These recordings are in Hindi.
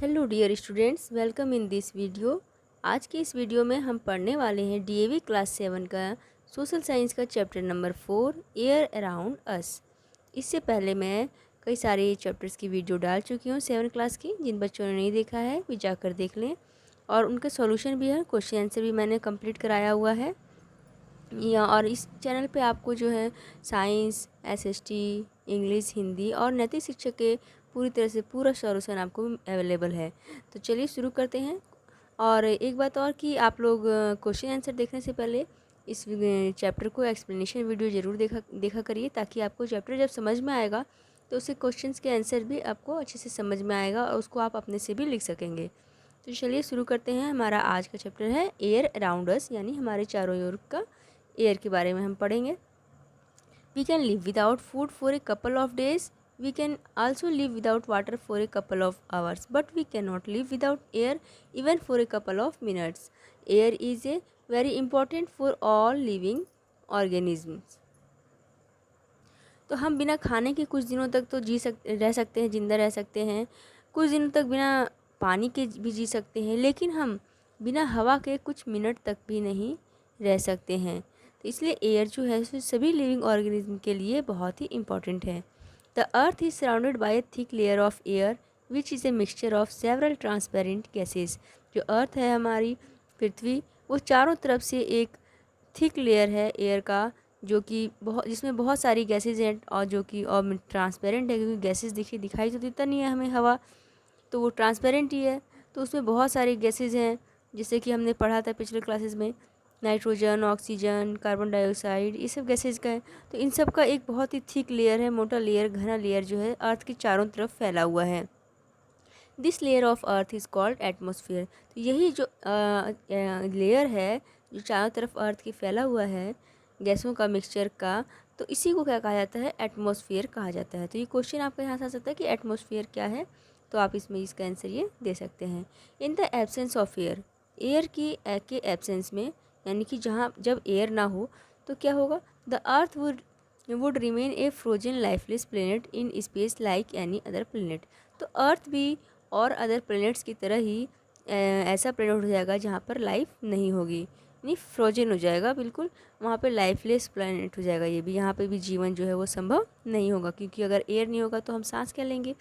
Hello dear students, welcome in this video. आज के इस वीडियो में हम पढ़ने वाले हैं डीएवी क्लास 7 का सोशल साइंस का chapter number 4 air around us. इससे पहले मैं कई सारे चैप्टर्स की वीडियो डाल चुकी हूँ 7 क्लास की। जिन बच्चों ने नहीं देखा है वे जाकर देख लें, और उनका सॉल्यूशन भी है, क्वेश्चन आंसर भी मैंने कंप्लीट कराया हुआ है। या और इस चैनल पे आपको जो है साइंस, एसएसटी, इंग्लिश, हिंदी और नैतिक शिक्षा के पूरी तरह से पूरा सॉल्यूशन आपको अवेलेबल है। तो चलिए शुरू करते हैं। और एक बात और कि आप लोग क्वेश्चन आंसर देखने से पहले इस चैप्टर को एक्सप्लेनेशन वीडियो ज़रूर देखा करिए, ताकि आपको चैप्टर जब समझ में आएगा तो उससे क्वेश्चंस के आंसर भी आपको अच्छे से समझ में आएगा और उसको आप अपने से भी लिख सकेंगे। तो चलिए शुरू करते हैं। हमारा आज का चैप्टर है एयर अराउंड अस, यानी हमारे चारों ओर का एयर के बारे में हम पढ़ेंगे। We can live without food for a couple of days, we can also live without water for a couple of hours, but we can not live without air even for a couple of minutes. Air is a very important for all living organisms. तो हम बिना खाने के कुछ दिनों तक तो रह सकते हैं, ज़िंदा रह सकते हैं। कुछ दिनों तक बिना पानी के भी जी सकते हैं, लेकिन हम बिना हवा के कुछ मिनट तक भी नहीं रह सकते हैं। तो इसलिए एयर जो है सो सभी लिविंग ऑर्गेनिज्म के लिए बहुत ही इम्पॉर्टेंट है। The earth is surrounded by A thick layer of air which is a mixture of several transparent gases. जो अर्थ है हमारी पृथ्वी, वो चारों तरफ से एक थिक लेयर है एयर का, जो कि जिसमें बहुत सारी गैसेज हैं और जो कि और ट्रांसपेरेंट है, क्योंकि गैसेज दिखाई तो देता नहीं है हमें हवा, तो वो ट्रांसपेरेंट ही है। तो उसमें बहुत सारी गैसेज हैं, जैसे कि हमने पढ़ा था पिछले क्लासेस में, नाइट्रोजन, ऑक्सीजन, कार्बन डाइऑक्साइड, ये सब गैसेज का है। तो इन सब का एक बहुत ही थिक लेयर है, मोटा लेयर, घना लेयर जो है अर्थ के चारों तरफ फैला हुआ है। This layer of earth is called atmosphere. तो यही जो लेयर है जो चारों तरफ अर्थ के फैला हुआ है गैसों का मिक्सचर का, तो इसी को क्या कहा जाता है? एटमॉस्फेयर कहा जाता है। तो ये क्वेश्चन आपके यहाँ से आ सकता है कि एटमॉस्फेयर क्या है, तो आप इसमें इसका आंसर ये दे सकते हैं। इन the absence of air, air की के एब्सेंस में, यानी कि जहाँ जब एयर ना हो तो क्या होगा? The earth would remain A frozen lifeless planet in space like any other planet. तो अर्थ भी और अदर प्लैनेट्स की तरह ही ऐसा प्लैनेट हो जाएगा जहाँ पर लाइफ नहीं होगी, यानी फ्रोजन हो जाएगा बिल्कुल। वहाँ पे लाइफलेस प्लैनेट हो जाएगा ये भी। यहाँ पे भी जीवन जो है वो संभव नहीं होगा, क्योंकि अगर एयर नहीं होगा तो हम सांस क्या लेंगे,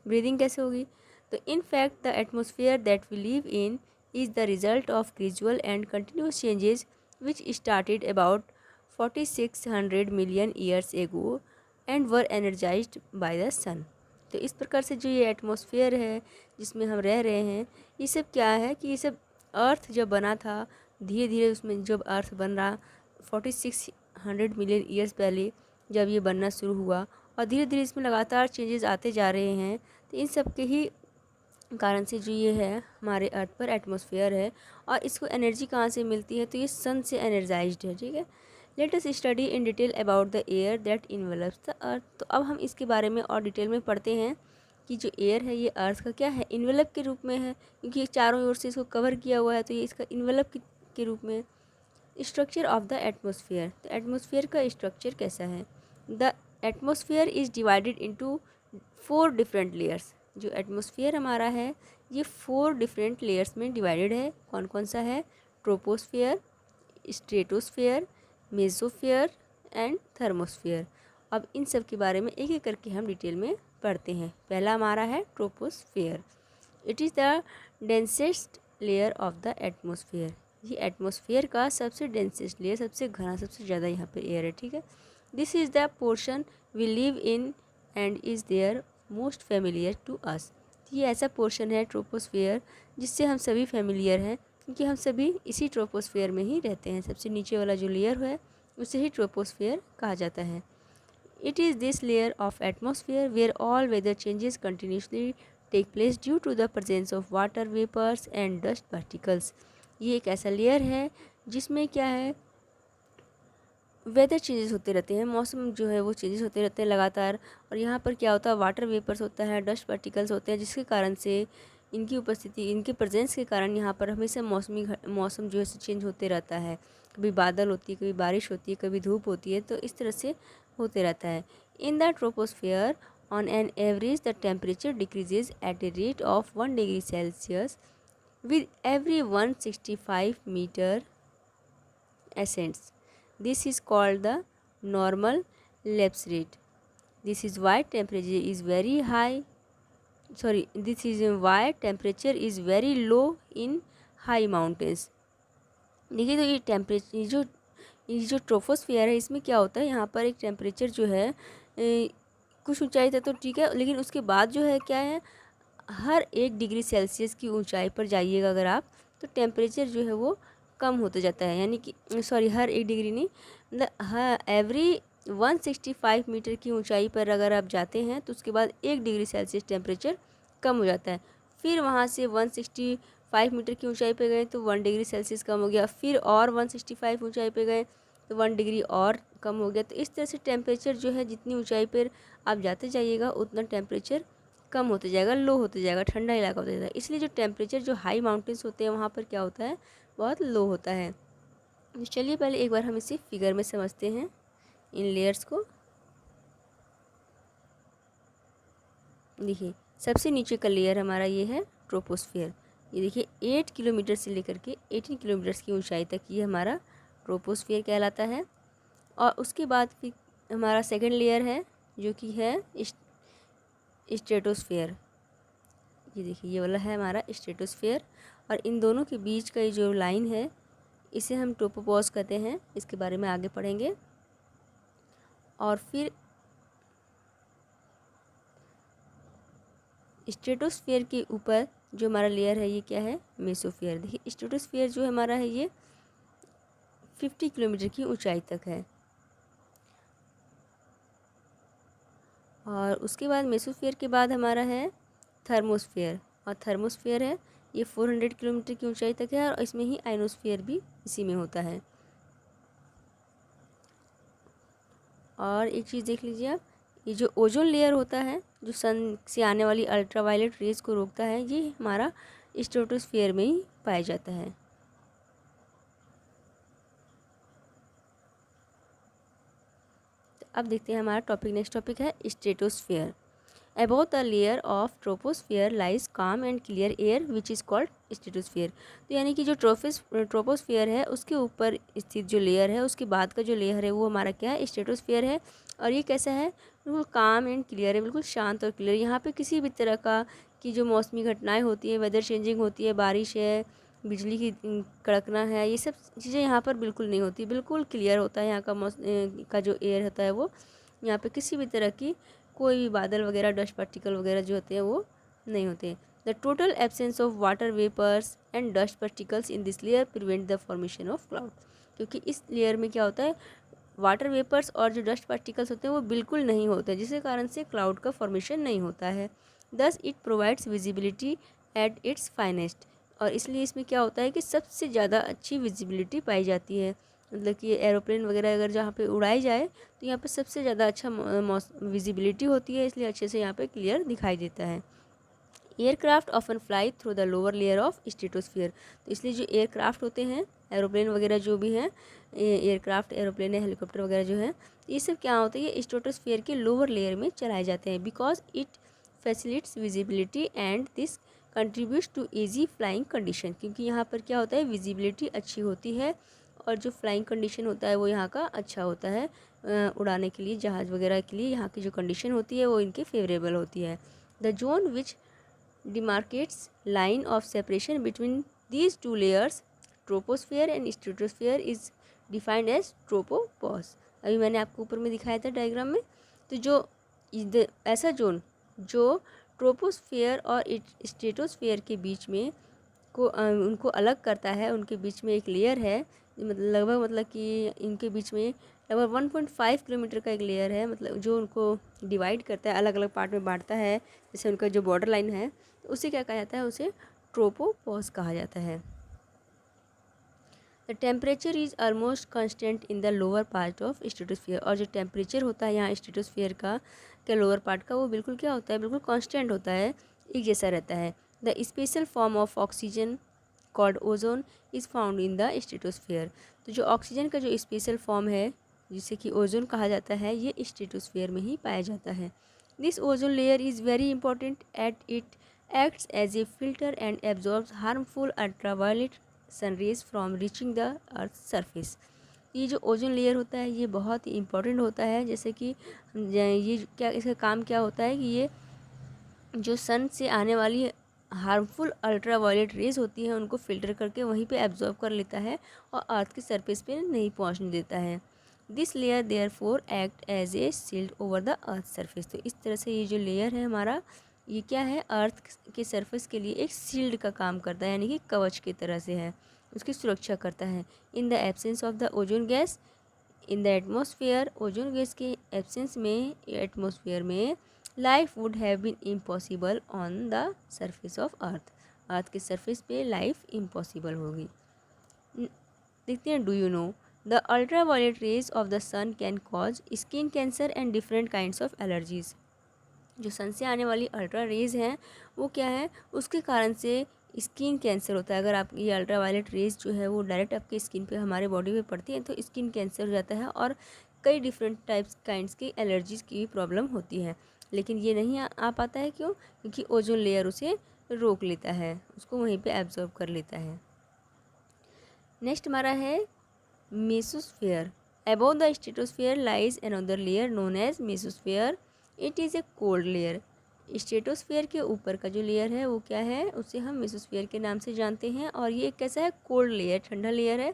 ब्रीदिंग कैसे होगी। तो in fact the atmosphere that we live in is the result of gradual and continuous changes which started about 4600 million years ago and were energised by the sun. तो इस प्रकार से जो ये एटमॉस्फेयर है जिसमें हम रह रहे हैं, ये सब क्या है कि ये सब अर्थ जब बना था, धीरे धीरे उसमें जब अर्थ बन रहा 4600 मिलियन ईयर्स पहले जब ये बनना शुरू हुआ, और धीरे धीरे इसमें लगातार चेंजेस आते जा रहे हैं, तो इन सब के ही कारण से जो ये है हमारे अर्थ पर एटमॉस्फेयर है। और इसको एनर्जी कहाँ से मिलती है? तो ये सन से एनर्जाइज्ड है, ठीक है। Let us study in detail about the air that envelopes the earth. तो अब हम इसके बारे में और डिटेल में पढ़ते हैं कि जो एयर है ये अर्थ का क्या है, इन्वेलप के रूप में है, क्योंकि ये चारों ओर से इसको कवर किया हुआ है, तो ये इसका इन्वेलप के रूप में। स्ट्रक्चर ऑफ द एटमॉस्फेयर, तो एटमॉस्फेयर का स्ट्रक्चर कैसा है? The atmosphere is divided into 4 different layers. जो एटमॉस्फेयर हमारा है ये 4 डिफरेंट लेयर्स में डिवाइडेड है। कौन कौन सा है? Troposphere, stratosphere, mesosphere and thermosphere. अब इन सब के बारे में एक एक करके हम डिटेल में पढ़ते हैं। पहला हमारा है troposphere. It is the densest layer of the atmosphere. ये एटमॉस्फेयर का सबसे डेंसेस्ट लेयर, सबसे घना, सबसे ज़्यादा यहाँ पे एयर है, ठीक है। This is the portion we live in and is their most familiar to us. ये ऐसा पोर्शन है ट्रोपोस्फेयर जिससे हम सभी फेमिलियर हैं, क्योंकि हम सभी इसी ट्रोपोस्फेयर में ही रहते हैं। सबसे नीचे वाला जो लेयर है उसे ही ट्रोपोस्फेयर कहा जाता है। It is this layer of atmosphere where all weather changes continuously take place due to the presence of water vapours and dust particles. ये एक ऐसा लेयर है जिसमें क्या है, वेदर चेंजेस होते रहते हैं, मौसम जो है वो चेंजेस होते रहते हैं लगातार। और यहाँ पर क्या होता है, वाटर वेपर्स होता है, डस्ट पार्टिकल्स होते हैं, जिसके कारण से इनकी उपस्थिति, इनके प्रेजेंस के कारण यहाँ पर हमेशा मौसम जो है चेंज होते रहता है। कभी बादल होती है, कभी बारिश होती है, कभी धूप होती है, तो इस तरह से होते रहता है। In the troposphere On an average, the temperature decreases at a rate of 1 degree Celsius with every 165 meter ascents. This is called the normal lapse rate. This is why temperature is very high. This is why temperature is very low in high mountains. देखिए, तो ये जो ट्रोपोस्फियर है, इसमें क्या होता है, यहाँ पर एक टेम्परेचर जो है कुछ ऊंचाई तक तो ठीक है, लेकिन उसके बाद जो है क्या है, हर 1 डिग्री सेल्सियस की ऊंचाई पर जाइएगा अगर आप, तो टेम्परेचर जो है वो कम होता जाता है। यानी कि हर 1 डिग्री नहीं, मतलब हाँ, एवरी 165 मीटर की ऊंचाई पर अगर आप जाते हैं तो उसके बाद 1 डिग्री सेल्सियस टेम्परेचर कम हो जाता है। फिर वहाँ से 165 मीटर की ऊंचाई पे गए तो 1 डिग्री सेल्सियस कम हो गया, फिर और 165 ऊंचाई पे गए तो 1 डिग्री और कम हो गया। तो इस तरह से टेम्परेचर जो है, जितनी ऊंचाई पर आप जाते जाइएगा उतना टेम्परेचर कम होते जाएगा, लो होते जाएगा, ठंडा इलाका होता जाएगा। इसलिए जो टेम्परेचर जो हाई माउंटेन्स होते हैं वहाँ पर क्या होता है, बहुत लो होता है। तो चलिए पहले एक बार हम इसे फिगर में समझते हैं इन लेयर्स को। देखिए, सबसे नीचे का लेयर हमारा ये है ट्रोपोस्फियर। ये देखिए 8 किलोमीटर से लेकर के 18 किलोमीटर की ऊंचाई तक ये हमारा ट्रोपोस्फियर कहलाता है। और उसके बाद फिर हमारा सेकंड लेयर है जो कि है स्ट्रेटोस्फियर। ये देखिए, ये वाला है हमारा स्ट्रेटोस्फियर, और इन दोनों के बीच का जो लाइन है इसे हम ट्रोपोपॉज कहते हैं। इसके बारे में आगे पढ़ेंगे। और फिर स्ट्रेटोस्फियर के ऊपर जो हमारा लेयर है ये क्या है, मेसोस्फियर। देखिए, स्ट्रेटोस्फियर जो हमारा है ये 50 किलोमीटर की ऊंचाई तक है। और उसके बाद मेसोस्फियर के बाद हमारा है थर्मोस्फियर, और थर्मोस्फियर है ये 400 किलोमीटर की ऊंचाई तक है, और इसमें ही आयनोस्फियर भी इसी में होता है। और एक चीज़ देख लीजिए आप, ये जो ओजोन लेयर होता है जो सन से आने वाली अल्ट्रावायलेट रेज को रोकता है, ये हमारा स्ट्रेटोस्फियर में ही पाया जाता है। तो अब देखते हैं हमारा टॉपिक, नेक्स्ट टॉपिक है stratosphere. Above the layer of troposphere lies calm and clear air which is called stratosphere। तो यानी कि जो ट्रोपोस्फियर है उसके ऊपर स्थित जो लेयर है, उसके बाद का जो लेयर है वो हमारा क्या है, स्ट्रेटोस्फियर है। और ये कैसा है, बिल्कुल काम एंड क्लियर है, बिल्कुल शांत और क्लियर। यहाँ पे किसी भी तरह का की जो मौसमी घटनाएं होती हैं, वेदर चेंजिंग होती है, बारिश है, बिजली की कड़कना है, ये सब चीज़ें यहाँ पर बिल्कुल नहीं होती, बिल्कुल क्लियर होता है। यहाँ का जो एयर होता है वो, यहाँ पे किसी भी तरह की कोई भी बादल वगैरह, डस्ट पार्टिकल वगैरह जो होते हैं वो नहीं होते। The total absence of water vapours and dust particles in this layer prevent the formation of cloud. क्योंकि इस लेयर में क्या होता है, वाटर वेपर्स और जो डस्ट पार्टिकल्स होते हैं वो बिल्कुल नहीं होते, जिसके कारण से क्लाउड का फॉर्मेशन नहीं होता है। Thus it provides visibility at its finest. और इसलिए इसमें क्या होता है कि सबसे ज़्यादा अच्छी विजिबिलिटी पाई जाती है। मतलब कि एरोप्लेन वगैरह अगर जहाँ पे उड़ाई जाए तो यहाँ पे सबसे ज़्यादा अच्छा विजिबिलिटी होती है, इसलिए अच्छे से यहाँ पे क्लियर दिखाई देता है। Aircraft often fly through the lower layer of stratosphere. तो इसलिए जो एयरक्राफ्ट होते हैं, एरोप्लेन वगैरह जो भी हैं, एयरक्राफ्ट, एरोप्लेन है, हेलीकॉप्टर वगैरह जो है, ये सब क्या होता है, ये स्ट्रेटोस्फियर के लोअर लेयर में चलाए जाते हैं। Because it facilitates visibility and this contributes to easy flying condition. क्योंकि यहाँ पर क्या होता है, विजिबिलिटी अच्छी होती है और जो फ्लाइंग कंडीशन होता है वो यहाँ का अच्छा होता है। उड़ाने के लिए, जहाज़ वगैरह के लिए यहाँ की जो कंडीशन होती है वो इनके फेवरेबल होती है। The zone which demarcates line of separation between these two layers, troposphere and stratosphere, is defined as tropopause। अभी मैंने आपको ऊपर में दिखाया था डायग्राम में। तो जो ऐसा जोन जो ट्रोपोस्फियर और स्ट्रेटोस्फियर के बीच में को उनको अलग करता है, उनके बीच में एक लेयर है, मतलब कि इनके बीच में लगभग 1.5 किलोमीटर का एक लेयर है, मतलब जो उनको डिवाइड करता है, अलग अलग पार्ट में बांटता है, जैसे उनका जो बॉर्डर लाइन है, तो उसे क्या कहा जाता है, उसे ट्रोपोपॉज कहा जाता है। The temperature is almost constant in the lower part of stratosphere. और जो टेम्परेचर होता है यहाँ स्ट्रेटोस्फियर का लोअर पार्ट का, वो बिल्कुल क्या होता है, बिल्कुल कांस्टेंट होता है, एक जैसा रहता है। The special form of oxygen called ozone is found in the stratosphere. तो जो ऑक्सीजन का जो स्पेशल फॉर्म है जिसे कि ओजोन कहा जाता है, ये स्ट्रेटोस्फियर में ही पाया जाता है। This ozone layer is very important at it acts as a filter and absorbs harmful ultraviolet sun rays from reaching the earth's surface। ये जो ओजोन लेयर होता है ये बहुत ही इम्पोर्टेंट होता है। जैसे कि ये क्या, इसका काम क्या होता है कि ये जो सन से आने वाली हार्मफुल अल्ट्रावायलेट रेज होती हैं उनको फिल्टर करके वहीं पे एब्जॉर्ब कर लेता है और अर्थ की सरफेस पे नहीं पहुंचने देता है। This layer therefore act as a shield over the earth surface. तो इस तरह से ये जो लेयर है हमारा, ये क्या है, अर्थ के सरफेस के लिए एक शील्ड का काम करता है, यानी कि कवच की तरह से है, उसकी सुरक्षा करता है। In the absence of the ozone gas in the atmosphere, ozone gas के एब्सेंस में एटमॉस्फेयर में life would have been impossible on the surface of earth. Earth के सरफेस पे लाइफ इम्पॉसिबल होगी। देखते हैं, do you know the ultraviolet rays of the sun can cause skin cancer and different kinds of allergies. जो सन से आने वाली अल्ट्रा रेज हैं वो क्या है, उसके कारण से स्किन कैंसर होता है। अगर आप ये अल्ट्रावायलेट रेज जो है वो डायरेक्ट आपकी स्किन पे, हमारे बॉडी पे पड़ती है तो स्किन कैंसर हो जाता है और कई डिफरेंट टाइप्स काइंड्स की एलर्जीज की भी प्रॉब्लम होती है। लेकिन ये नहीं आ पाता है, क्यों? क्योंकि ओजोन लेयर उसे रोक लेता है, उसको वहीं पे एब्जॉर्ब कर लेता है। नेक्स्ट हमारा है mesosphere. Above the stratosphere lies another layer known as mesosphere. It is a cold layer. Stratosphere के ऊपर का जो लेयर है वो क्या है, उसे हम मेसोस्फेयर के नाम से जानते हैं। और ये कैसा है, कोल्ड लेयर, ठंडा लेयर है।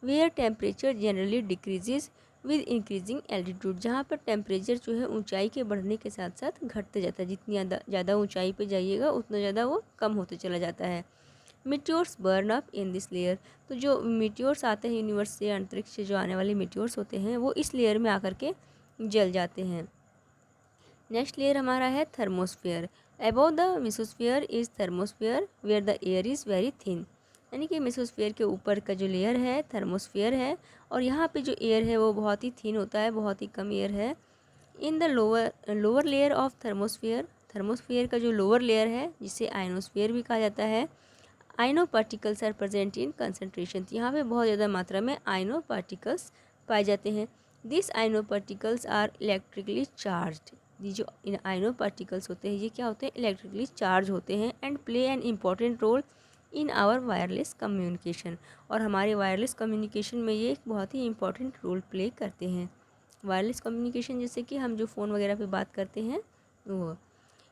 Where temperature generally decreases with increasing altitude. जहाँ पर टेम्परेचर जो है ऊंचाई के बढ़ने के साथ साथ घटते जाता है। जितनी ज़्यादा ऊंचाई पे जाइएगा उतना ज़्यादा वो कम होते चला जाता है। Meteors burn up in this layer. तो जो मीटियोर्स आते हैं यूनिवर्स से, अंतरिक्ष से जो आने वाले मीटियोर्स होते हैं वो इस लेयर में आकर के जल जाते हैं। नेक्स्ट लेयर हमारा है thermosphere. Above the mesosphere is thermosphere where the air is very thin. यानी कि मेसोस्फेयर के ऊपर का जो लेयर है थर्मोस्फेयर है, और यहाँ पे जो एयर है वो बहुत ही थिन होता है, बहुत ही कम एयर है। In the lower layer of thermosphere, thermosphere का जो लोअर लेयर है जिसे आयनोस्फेयर भी कहा जाता है, ion particles are present in concentration. यहाँ पे बहुत ज़्यादा मात्रा में आइनो पार्टिकल्स पाए जाते हैं। This ion particles are electrically charged. ये जो आइनो पार्टिकल्स होते हैं ये क्या होते हैं, इलेक्ट्रिकली चार्ज होते हैं and play an important role in our wireless communication. और हमारे वायरलेस कम्युनिकेशन में ये एक बहुत ही इंपॉर्टेंट रोल प्ले करते हैं। वायरलेस कम्युनिकेशन जैसे कि हम जो फ़ोन वगैरह पे बात करते हैं वो।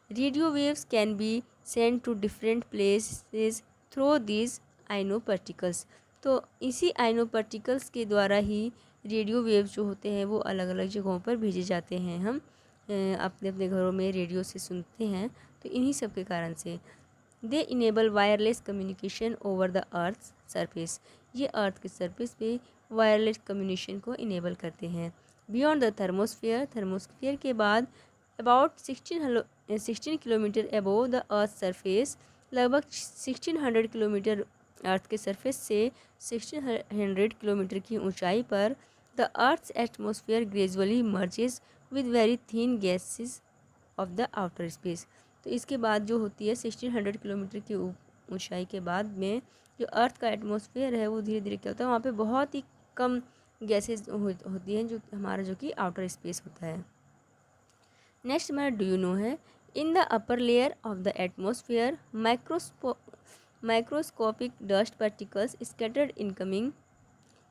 Radio waves can be send to different places through these ion particles. तो इसी आइनो पार्टिकल्स के द्वारा ही रेडियो वेव्स जो होते हैं वो अलग अलग जगहों पर भेजे जाते हैं। हम अपने अपने घरों में रेडियो से सुनते हैं, तो इन्हीं सब के कारण से। They enable wireless communication over the earth surface. ये अर्थ के सरफेस पे वायरलेस कम्युनिकेशन को इनेबल करते हैं। बियॉन्ड द थर्मोस्फेयर, थर्मोस्फेयर के बाद about 16 kilometre above the earth surface, लगभग 1600 किलोमीटर अर्थ के सरफेस से 1600 किलोमीटर की ऊंचाई पर the earth's atmosphere gradually merges with very thin gases of the outer space. तो इसके बाद जो होती है 1600 किलोमीटर की ऊंचाई के बाद में जो अर्थ का एटमॉस्फेयर है वो धीरे धीरे क्या होता है, वहाँ पे बहुत ही कम गैसेस होती हैं, जो हमारा जो कि आउटर स्पेस होता है। नेक्स्ट हमारा डू यू नो है। In the upper layer of the atmosphere microscopic dust particles scattered incoming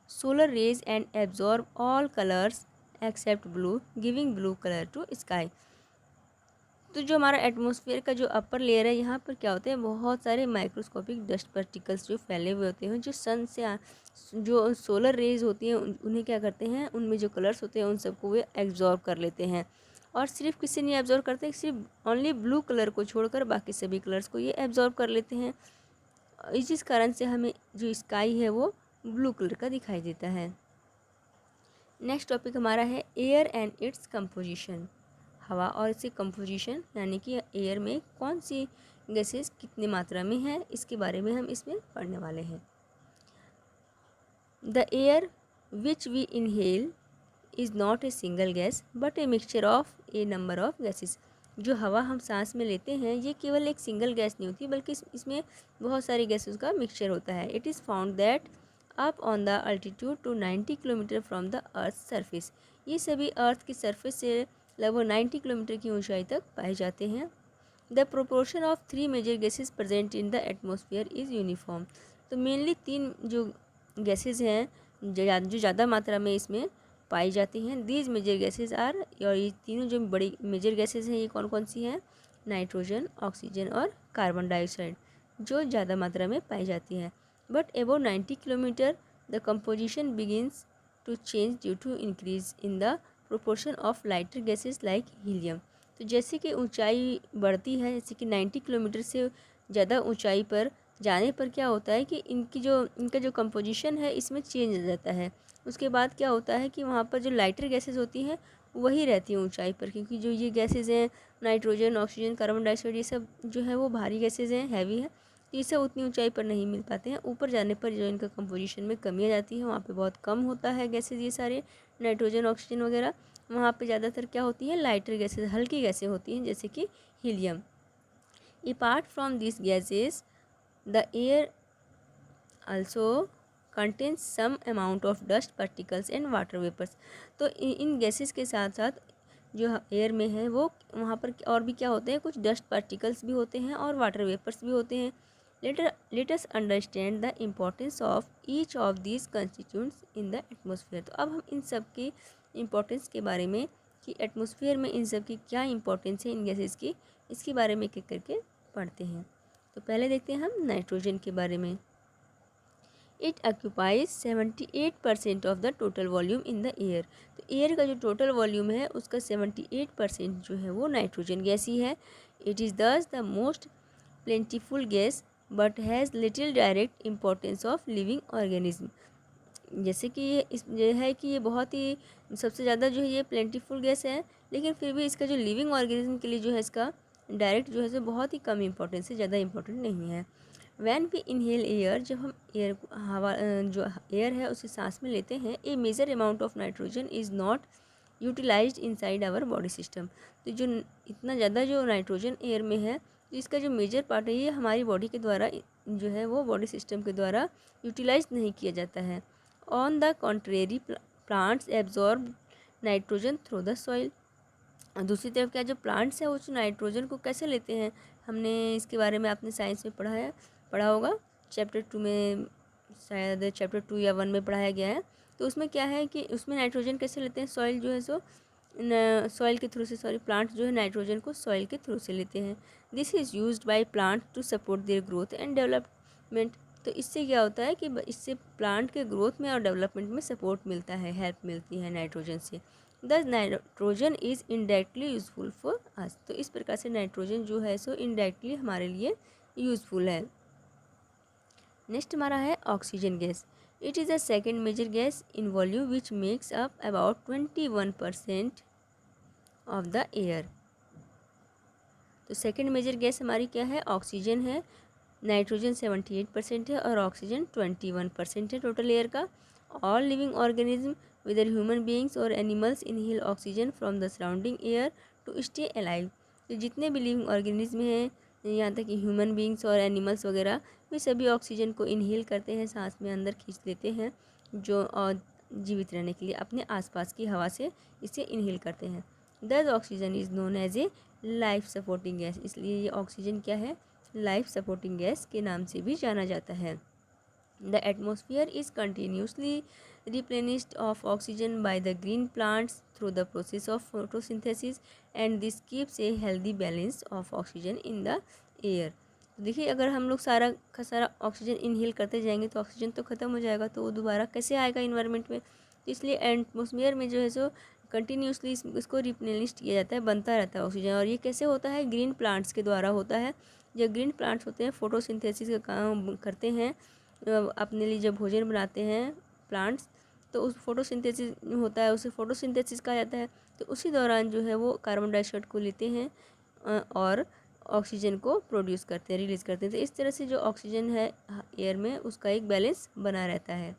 solar rays and absorb all colours except blue, giving blue colour to sky. तो जो हमारा एटमॉस्फेयर का जो अपर लेयर है यहाँ पर क्या होते हैं, बहुत सारे माइक्रोस्कोपिक डस्ट पार्टिकल्स जो फैले हुए होते हैं, जो सन से जो सोलर रेज होती हैं उन्हें क्या करते हैं, उनमें जो कलर्स होते हैं उन सबको वे एब्जॉर्ब कर लेते हैं। और सिर्फ किसी नहीं एब्जॉर्ब करते, सिर्फ ओनली ब्लू कलर को छोड़कर बाकी सभी कलर्स को ये एब्जॉर्ब कर लेते हैं। इस कारण से हमें जो स्काई है वो ब्लू कलर का दिखाई देता है। नेक्स्ट टॉपिक हमारा है एयर एंड इट्स कंपोजिशन। हवा और इसकी कंपोजिशन, यानी कि एयर में कौन सी गैसेस कितनी मात्रा में है, इसके बारे में हम इसमें पढ़ने वाले हैं। The air which we inhale is not a single gas but a mixture of a number of gases. जो हवा हम सांस में लेते हैं ये केवल एक सिंगल गैस नहीं होती, बल्कि इसमें बहुत सारी गैसेस का मिक्सचर होता है। It is found that up on the altitude to 90 kilometre from the earth surface. ये सभी अर्थ की सरफेस से लगभग 90 किलोमीटर की ऊंचाई तक पाए जाते हैं। The proportion of 3 major gases present in the atmosphere is uniform. तो मेनली 3 जो गैसेज हैं जो ज़्यादा मात्रा में इसमें पाई जाती हैं। दीज मेजर गैसेज आर, और ये तीनों जो बड़ी मेजर गैसेज हैं ये कौन कौन सी हैं? नाइट्रोजन, ऑक्सीजन और कार्बन डाइऑक्साइड, जो ज़्यादा मात्रा में पाई जाती हैं। But above 90 kilometre the composition begins to change due to increase in the proportion of lighter gases like helium. तो जैसे कि ऊंचाई बढ़ती है, जैसे कि 90 किलोमीटर से ज़्यादा ऊंचाई पर जाने पर क्या होता है कि इनका जो कंपोजिशन है इसमें चेंज आ जाता है। उसके बाद क्या होता है कि वहाँ पर जो लाइटर गैसेज होती हैं वही रहती हैं ऊंचाई पर, क्योंकि जो ये गैसेज हैं नाइट्रोजन, ऑक्सीजन, कार्बन डाइऑक्साइड, ये सब जो है वो भारी गैसेज हैं, हैवी है, तो ये सब उतनी ऊंचाई पर नहीं मिल पाते हैं। ऊपर जाने पर जो इनका कंपोजिशन में कमी आ जाती है, वहाँ पे बहुत कम होता है गैसेज, ये सारे नाइट्रोजन, ऑक्सीजन वगैरह। वहाँ पे ज़्यादातर क्या होती है? लाइटर गैसेज, हल्की गैसें होती हैं, जैसे कि helium. Apart from this gases the air also contains some amount of dust particles and water vapors। तो इन गैसेस के साथ साथ जो एयर में है वो वहाँ पर और भी क्या होते हैं? कुछ डस्ट पार्टिकल्स भी होते हैं और वाटर वेपर्स भी होते हैं। Let us understand the importance of each of these constituents in the atmosphere. तो अब हम इन सब की इम्पोर्टेंस के बारे में कि एटमॉस्फेयर में इन सब की क्या इम्पोर्टेंस है इन गैसेस की, इसके बारे में एक एक करके पढ़ते हैं। तो पहले देखते हैं हम नाइट्रोजन के बारे में। It occupies 78% of the total volume in the air. तो एयर का जो टोटल वॉल्यूम है उसका 78% जो है वो नाइट्रोजन गैस ही है। इट इज़ दस the most plentiful gas but has little direct importance of living organism. जैसे कि ये है कि ये बहुत ही सबसे ज़्यादा जो है ये प्लेंटीफुल गैस है, लेकिन फिर भी इसका जो लिविंग ऑर्गेनिज्म के लिए जो है इसका डायरेक्ट जो है सो बहुत ही कम इम्पोर्टेंस है, ज़्यादा इम्पोर्टेंट नहीं है। वैन वी इनहेल एयर, जब हम एयर हवा जो एयर है उसे सांस में लेते हैं, a major amount of nitrogen is not utilised inside our body system. तो जो इतना ज़्यादा जो नाइट्रोजन एयर में है, तो इसका जो मेजर पार्ट है ये हमारी बॉडी के द्वारा जो है वो बॉडी सिस्टम के द्वारा यूटिलाइज नहीं किया जाता है। On the contrary plants absorb nitrogen through the soil. दूसरी तरफ क्या, जो प्लांट्स है वो नाइट्रोजन को कैसे लेते हैं? हमने इसके बारे में आपने साइंस में पढ़ा होगा, चैप्टर 2 में, शायद चैप्टर 2 या 1 में पढ़ाया गया है। तो उसमें क्या है कि उसमें नाइट्रोजन कैसे लेते हैं? सॉइल जो है सो सॉइल के थ्रू से, प्लांट जो है नाइट्रोजन को सॉइल के थ्रू से लेते हैं। This is used by plant to support their growth and development. तो इससे क्या होता है कि इससे प्लांट के ग्रोथ में और डेवलपमेंट में सपोर्ट मिलता है, हेल्प मिलती है नाइट्रोजन से। The nitrogen is indirectly useful for us. तो इस प्रकार से नाइट्रोजन जो है सो इनडायरेक्टली हमारे लिए यूज़फुल है। नेक्स्ट हमारा है oxygen gas. It is the second major gas in volume which makes up about 21% of the air. तो सेकेंड मेजर गैस हमारी क्या है? ऑक्सीजन है। नाइट्रोजन 78% है और ऑक्सीजन 21% है टोटल एयर का। All living organism whether human beings और animals inhale oxygen from the surrounding air to stay alive. तो जितने भी लिविंग ऑर्गेनिज्म हैं, यहाँ तक कि ह्यूमन बींग्स और एनिमल्स वगैरह, वे सभी ऑक्सीजन को इनहेल करते हैं, सांस में अंदर खींच लेते हैं, जो और जीवित रहने के लिए अपने आसपास की हवा से इसे इनहेल करते हैं। This oxygen is known as a life supporting gas. इसलिए ये ऑक्सीजन क्या है? लाइफ सपोर्टिंग गैस के नाम से भी जाना जाता है। The atmosphere is continuously replenished of oxygen by the green plants through the process of photosynthesis and this keeps a healthy balance of oxygen in the air। देखिए, अगर हम लोग सारा का सारा ऑक्सीजन इनहेल करते जाएंगे तो ऑक्सीजन तो ख़त्म हो जाएगा, तो वो दोबारा कैसे आएगा इन्वायरमेंट में? तो इसलिए एटमोसफियर में जो है सो कंटिन्यूसली इसको रिप्लेनिश किया जाता है, बनता रहता है ऑक्सीजन। और ये कैसे होता है? ग्रीन प्लांट्स के द्वारा होता है। जब ग्रीन प्लांट्स होते हैं फोटोसिंथेसिस का काम करते हैं, अपने लिए जब भोजन बनाते हैं प्लांट्स, तो उस फोटोसिंथेसिस होता है, उसे फोटोसिंथेसिस कहा जाता है। तो उसी दौरान जो है वो कार्बन डाइऑक्साइड को लेते हैं और ऑक्सीजन को प्रोड्यूस करते हैं, रिलीज़ करते हैं। तो इस तरह से जो ऑक्सीजन है एयर में उसका एक बैलेंस बना रहता है।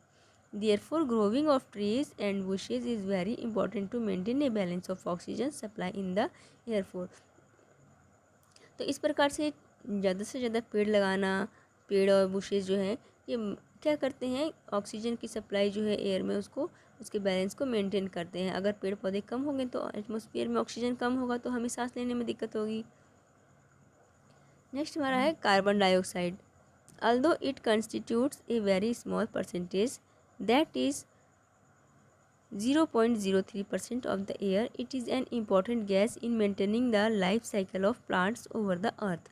Therefore growing of trees and bushes is very important to maintain a balance of oxygen supply in the air for. तो इस प्रकार से ज़्यादा पेड़ लगाना, पेड़ और बुशेज जो है ये क्या करते हैं? ऑक्सीजन की सप्लाई जो है एयर में उसको उसके बैलेंस को मेंटेन करते हैं। अगर पेड़ पौधे कम होंगे तो एटमॉस्फेयर में ऑक्सीजन कम होगा तो हमें सांस लेने में दिक्कत होगी। नेक्स्ट हमारा है carbon dioxide. Although it constitutes a very small percentage, that is 0.03% of the air, it is an important gas in maintaining the life cycle of plants over the earth।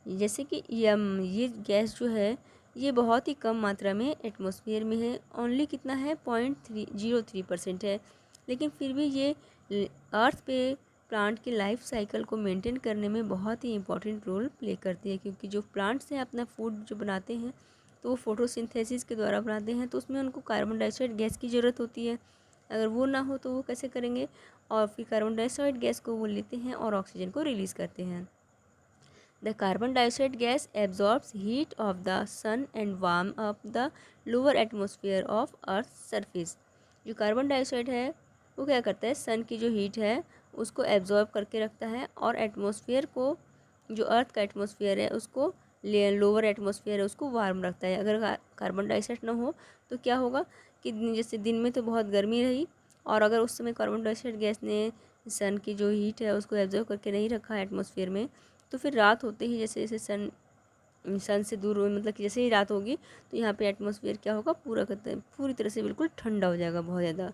जैसे कि ये गैस जो है ये बहुत ही कम मात्रा में एटमॉस्फेयर में है, ओनली कितना है 0.03% है, लेकिन फिर भी ये अर्थ पे प्लांट के लाइफ साइकिल को मेंटेन करने में बहुत ही इम्पोर्टेंट रोल प्ले करती है। क्योंकि जो प्लांट्स हैं अपना फूड जो बनाते हैं तो वो फोटोसिंथेसिस के द्वारा बनाते हैं, तो उसमें उनको कार्बन डाइऑक्साइड गैस की ज़रूरत होती है। अगर वो ना हो तो वो कैसे करेंगे, और फिर कार्बन डाइऑक्साइड गैस को वो लेते हैं और ऑक्सीजन को रिलीज़ करते हैं। The carbon dioxide gas absorbs heat of the sun and warm up the lower atmosphere of earth surface. जो कार्बन डाइऑक्साइड है वो क्या करता है, सन की जो हीट है उसको एब्जॉर्ब करके रखता है और एटमॉस्फेयर को, जो अर्थ का एटमॉस्फेयर है उसको, लोअर एटमॉस्फेयर है उसको वार्म रखता है। अगर कार्बन डाइऑक्साइड ना हो तो क्या होगा कि जैसे दिन में तो बहुत गर्मी रही और अगर उस समय कार्बन डाइऑक्साइड गैस ने सन की जो हीट है उसको एब्जॉर्ब करके नहीं रखा एटमॉस्फेयर में, तो फिर रात होते ही जैसे जैसे सन से दूर हो, मतलब कि जैसे ही रात होगी तो यहाँ पे एटमॉस्फेयर क्या होगा, पूरी तरह से बिल्कुल ठंडा हो जाएगा बहुत ज़्यादा।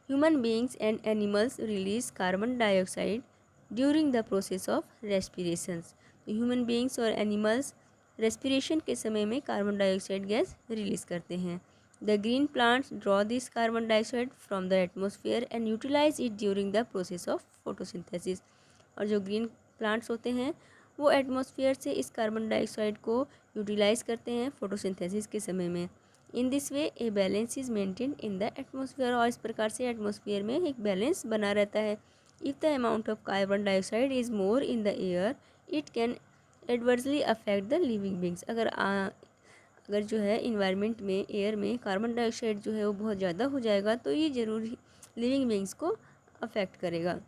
Human beings and animals release carbon dioxide during the process of respirations। तो ह्यूमन बींग्स और एनिमल्स रेस्पिरेशन के समय में कार्बन डाइऑक्साइड गैस रिलीज़ करते हैं। The green plants draw this carbon dioxide from the atmosphere and utilise it during the process of photosynthesis. और जो ग्रीन प्लांट्स होते हैं वो एटमॉस्फेयर से इस कार्बन डाइऑक्साइड को यूटिलाइज करते हैं फोटोसिंथेसिस के समय में। In this way a balance is maintain in the atmosphere. और इस प्रकार से एटमॉस्फेयर में एक बैलेंस बना रहता है। If the amount of carbon dioxide is more in the air it can adversely affect the living beings. अगर जो है इन्वायरमेंट में, एयर में कार्बन डाइऑक्साइड जो है वो बहुत ज़्यादा हो जाएगा तो ये ज़रूर लिविंग बींग्स को अफेक्ट करेगा।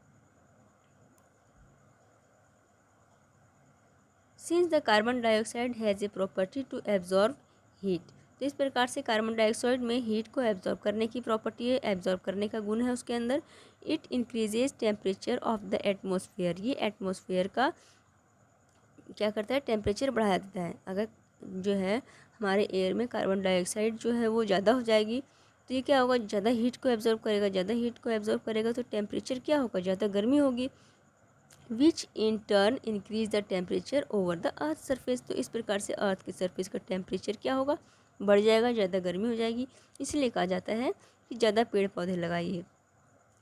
Since the carbon dioxide has a property to absorb heat. तो इस प्रकार से कार्बन डाइऑक्साइड में हीट को एब्जॉर्ब करने की प्रॉपर्टी है, एब्जॉर्ब करने का गुण है उसके अंदर। It increases temperature of the atmosphere. ये एटमॉस्फेयर का क्या करता है, टेम्परेचर बढ़ा देता है। अगर जो है हमारे एयर में कार्बन डाइऑक्साइड जो है वो ज़्यादा हो जाएगी तो ये क्या होगा, ज़्यादा हीट को एब्जॉर्ब करेगा। ज़्यादा हीट को एब्जॉर्ब करेगा तो टेम्परेचर क्या होगा, ज़्यादा गर्मी होगी, which in turn increase the temperature over the earth surface. तो इस प्रकार से अर्थ के सरफेस का टेम्परेचर क्या होगा, बढ़ जाएगा, ज़्यादा गर्मी हो जाएगी। इसलिए कहा जाता है कि ज़्यादा पेड़ पौधे लगाइए।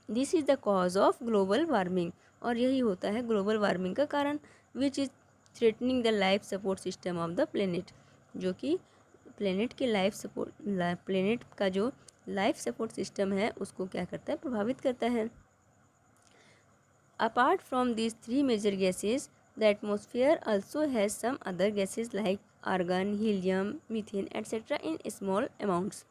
This is the cause of global warming. और यही होता है ग्लोबल वार्मिंग का कारण, which is threatening the life support system of the planet. जो कि प्लेनेट का जो लाइफ सपोर्ट सिस्टम है उसको क्या करता है, प्रभावित करता है। Apart from these three major gases, the atmosphere also has some other gases like argon, helium, methane, etc. in small amounts।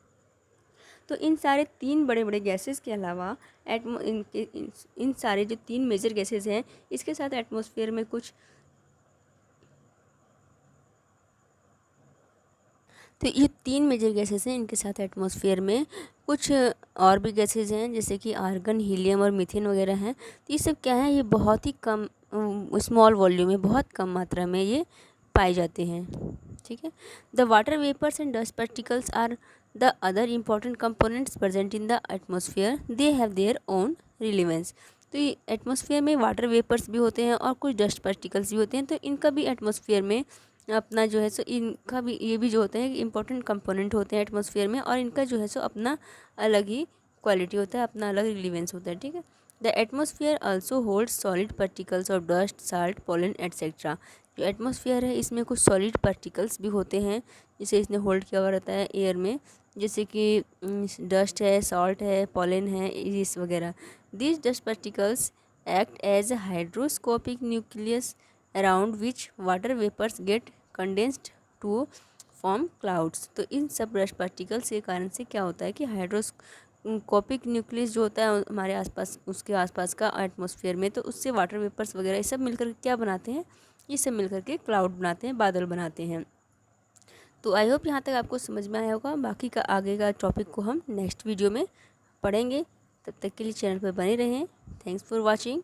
तो इन सारे तीन बड़े बड़े गैसेस के अलावा इन सारे जो तीन मेजर गैसेस हैं इसके साथ एटमॉस्फेयर में कुछ, तो ये तीन मेजर गैसेस हैं, इनके साथ एटमॉस्फेयर में कुछ और भी गैसेस हैं जैसे कि आर्गन, हीलियम और मीथेन वगैरह हैं। तो ये सब क्या है, ये बहुत ही कम स्मॉल वॉल्यूम में, बहुत कम मात्रा में ये पाए जाते हैं। ठीक है। The water vapours and dust particles are the other important components present in the atmosphere. They have their own relevance. तो ये एटमॉस्फेयर में वाटर वेपर्स भी होते हैं और कुछ डस्ट पार्टिकल्स भी होते हैं, तो इनका भी एटमॉस्फेयर में अपना जो है सो, इनका भी, ये भी जो होते हैं इंपॉर्टेंट कंपोनेंट होते हैं एटमॉस्फेयर में, और इनका जो है सो अपना अलग ही क्वालिटी होता है, अपना अलग रिलीवेंस होता है। ठीक है। The atmosphere also hold solid particles of dust, salt, pollen etcetera. जो एटमॉस्फेयर है इसमें कुछ सॉलिड पार्टिकल्स भी होते हैं जिसे इसने होल्ड किया हुआ रहता है एयर में, जैसे कि डस्ट है, सॉल्ट है, पोलन है, इस वगैरह। This dust particles act as hydroscopic nucleus around which water vapours get condensed to form clouds. तो इन सब डस्ट पार्टिकल्स के कारण से क्या होता है कि हाइड्रोस्कोपिक न्यूक्लियस जो होता है हमारे आसपास, उसके आसपास का एटमॉस्फेयर में, तो उससे वाटर वेपर्स वगैरह ये सब मिलकर क्या बनाते हैं, ये सब मिलकर के क्लाउड बनाते हैं, बादल बनाते हैं। तो आई होप यहाँ तक आपको समझ में आया होगा। बाकी का आगे का टॉपिक को हम नेक्स्ट वीडियो में पढ़ेंगे। तब तक के लिए चैनल पर बने रहें। Thanks for watching.